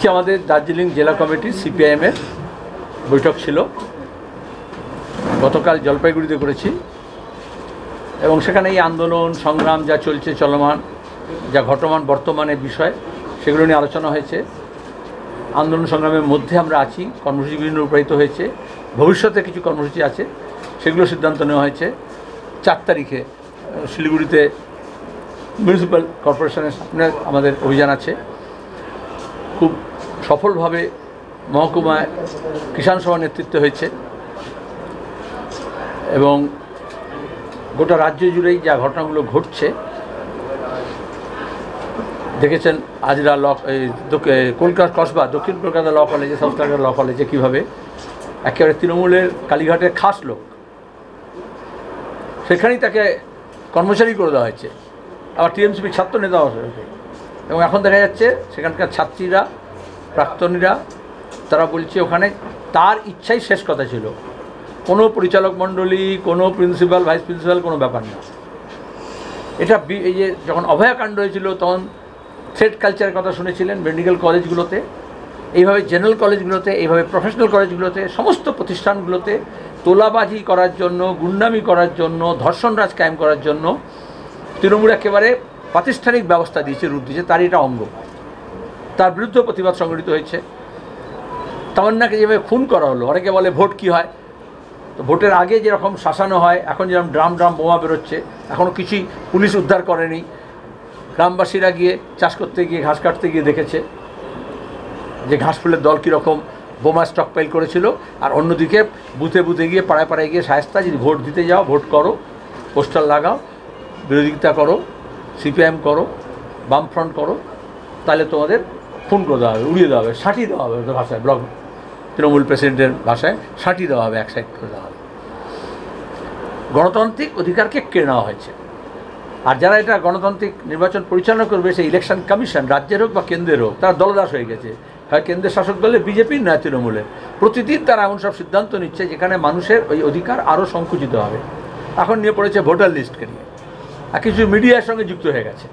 আমাদের দার্জিলিং জেলা কমিটির সিপিআইএমের বৈঠক ছিল, গতকাল জলপাইগুড়িতে করেছি এবং সেখানে এই আন্দোলন সংগ্রাম যা চলছে চলমান, যা ঘটমান বর্তমানে বিষয়, সেগুলো নিয়ে আলোচনা হয়েছে। আন্দোলন সংগ্রামের মধ্যে আমরা আছি, কর্মসূচি বিভিন্ন রূপায়িত হয়েছে, ভবিষ্যতে কিছু কর্মসূচি আছে, সেগুলো সিদ্ধান্ত নেওয়া হয়েছে। 4 তারিখে শিলিগুড়িতে মিউনিসিপ্যাল কর্পোরেশনের সামনে আমাদের অভিযান আছে। খুব সফলভাবে মহকুমায় কিষাণ সভা নেতৃত্ব হয়েছে এবং গোটা রাজ্য জুড়েই যা ঘটনাগুলো ঘটছে দেখেছেন। আজরা কলকাতা কসবা, দক্ষিণ কলকাতা ল কলেজে, সাউথ কলকাতা ল কলেজে কীভাবে একেবারে তৃণমূলের কালীঘাটের খাস লোক, সেখানেই তাকে কর্মচারী করে দেওয়া হয়েছে, আবার টিএমসিপির ছাত্র নেতা হয়েছে। এবং এখন দেখা যাচ্ছে সেখানকার ছাত্রীরা, প্রাক্তনীরা, তারা বলছে ওখানে তার ইচ্ছাই শেষ কথা ছিল, কোনো পরিচালক মণ্ডলী, কোনো প্রিন্সিপাল, ভাইস প্রিন্সিপাল, কোনো ব্যাপার না। এটা এই যে যখন অভয়াকাণ্ড হয়েছিল তখন থ্রেড কালচারের কথা শুনেছিলেন মেডিকেল কলেজগুলোতে, এইভাবে জেনারেল কলেজগুলোতে, এইভাবে প্রফেশনাল কলেজগুলোতে, সমস্ত প্রতিষ্ঠানগুলোতে তোলাবাজি করার জন্য, গুন্ডামি করার জন্য, ধর্ষণরাজ কায়েম করার জন্য তৃণমূল একেবারে প্রাতিষ্ঠানিক ব্যবস্থা দিয়েছে, রূপ দিয়েছে। তার এটা অঙ্গ, তার বিরুদ্ধে প্রতিবাদ সংগঠিত হয়েছে। তামান্নাকে যেভাবে খুন করা হলো, অনেকে বলে ভোট কী হয়, তো ভোটের আগে যেরকম শাসানো হয়, এখন যেরকম ড্রাম বোমা বেরোচ্ছে, এখনও কিছুই পুলিশ উদ্ধার করেনি। গ্রামবাসীরা গিয়ে চাষ করতে গিয়ে, ঘাস কাটতে গিয়ে দেখেছে যে ঘাসফুলের দল কীরকম বোমা স্টকপাইল করেছিল। আর অন্যদিকে বুথে বুথে গিয়ে, পাড়ায় পাড়ায় গিয়ে শায়েস্তা, যদি ভোট দিতে যাও, ভোট করো, পোস্টার লাগাও, বিরোধিতা করো, সিপিআইএম করো, বামফ্রন্ট করো, তাহলে তোমাদের খুন করে দেওয়া হবে, উড়িয়ে দেওয়া হবে, সাঁটিয়ে দেওয়া হবে, ওদের ভাষায়, ব্লক তৃণমূল প্রেসিডেন্টের ভাষায় সাঁটিয়ে দেওয়া হবে, এক সাইড করে দেওয়া হবে। গণতান্ত্রিক অধিকারকে কেড়ে নেওয়া হয়েছে। আর যারা এটা গণতান্ত্রিক নির্বাচন পরিচালনা করবে, সেই ইলেকশন কমিশন, রাজ্যের হোক বা কেন্দ্রের হোক, তারা দলদাস হয়ে গেছে। হয় কেন্দ্রের শাসক দলের, বিজেপির, নয় তৃণমূলের। প্রতিদিন তারা এমন সব সিদ্ধান্ত নিচ্ছে যেখানে মানুষের ওই অধিকার আরও সংকুচিত হবে। এখন নিয়ে পড়েছে ভোটার লিস্টকে নিয়ে, আর কিছু মিডিয়ার সঙ্গে যুক্ত হয়ে গেছে,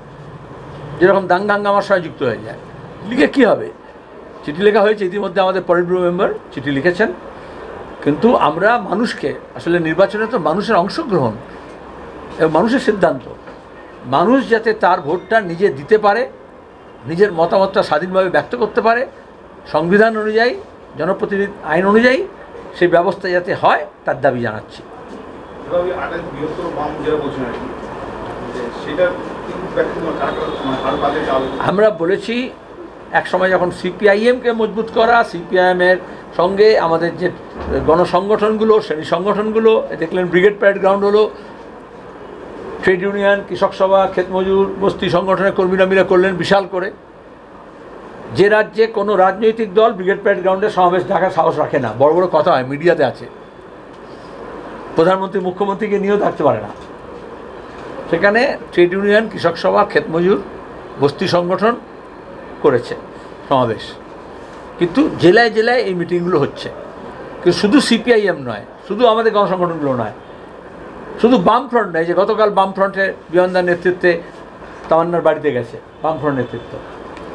যেরকম দাঙ্গা হাঙ্গামার সঙ্গে যুক্ত হয়ে যায়। লিখে কী হবে? চিঠি লেখা হয়েছে, ইতিমধ্যে আমাদের পলিট ব্যুরো মেম্বার চিঠি লিখেছেন। কিন্তু আমরা মানুষকে, আসলে নির্বাচনে তো মানুষের অংশগ্রহণ এবং মানুষের সিদ্ধান্ত, মানুষ যাতে তার ভোটটা নিজে দিতে পারে, নিজের মতামতটা স্বাধীনভাবে ব্যক্ত করতে পারে, সংবিধান অনুযায়ী, জনপ্রতিনিধি আইন অনুযায়ী সেই ব্যবস্থা যাতে হয়, তার দাবি জানাচ্ছি। আমরা বলেছি এক সময় যখন সিপিআইএমকে মজবুত করা, সিপিআইএমের সঙ্গে আমাদের যে গণসংগঠনগুলো, শ্রেণী সংগঠনগুলো, দেখলেন ব্রিগেড প্যারেড গ্রাউন্ড হলো, ট্রেড ইউনিয়ন, কৃষক সভা, ক্ষেতমজুর, বস্তি সংগঠনের কর্মীরা মিলে করলেন বিশাল করে। যে রাজ্যে কোনো রাজনৈতিক দল ব্রিগেড প্যারেড গ্রাউন্ডে সমাবেশ ডাকার সাহস রাখে না, বড় বড় কথা হয়, মিডিয়াতে আছে, প্রধানমন্ত্রী মুখ্যমন্ত্রীকে নিয়েও থাকতে পারে না, সেখানে ট্রেড ইউনিয়ন, কৃষক সভা, ক্ষেতমজুর, বস্তি সংগঠন করেছে সমাবেশ। কিন্তু জেলায় জেলায় এই মিটিংগুলো হচ্ছে। কিন্তু শুধু সিপিআইএম নয়, শুধু আমাদের গণসংগঠনগুলো নয়, শুধু বামফ্রন্ট নয়, যে গতকাল বামফ্রন্টের বিমানদার নেতৃত্বে তামান্নার বাড়িতে গেছে বামফ্রন্ট নেতৃত্ব,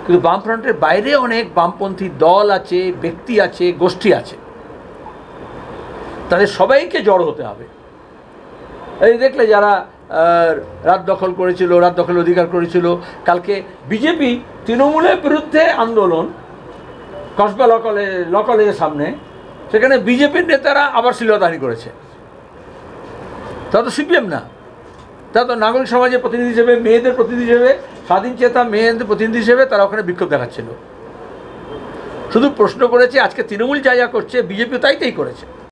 কিন্তু বামফ্রন্টের বাইরে অনেক বামপন্থী দল আছে, ব্যক্তি আছে, গোষ্ঠী আছে, তাদের সবাইকে জড়ো হতে হবে। এই দেখলে যারা রাত দখল করেছিল, রাত দখলের অধিকার করেছিল, কালকে বিজেপি তৃণমূলের বিরুদ্ধে আন্দোলন কসবা ল কলেজের সামনে, সেখানে বিজেপির নেতারা আবার শ্লীলতাহানি করেছে। তারা তো সিপিএম না, তারা তো নাগরিক সমাজের প্রতিনিধি হিসেবে, মেয়েদের প্রতিনিধি হিসেবে, স্বাধীন চেতা মেয়েদের প্রতিনিধি হিসেবে তারা ওখানে বিক্ষোভ দেখাচ্ছিল। শুধু প্রশ্ন করেছে, আজকে তৃণমূল যা যা করছে, বিজেপিও তাই করেছে।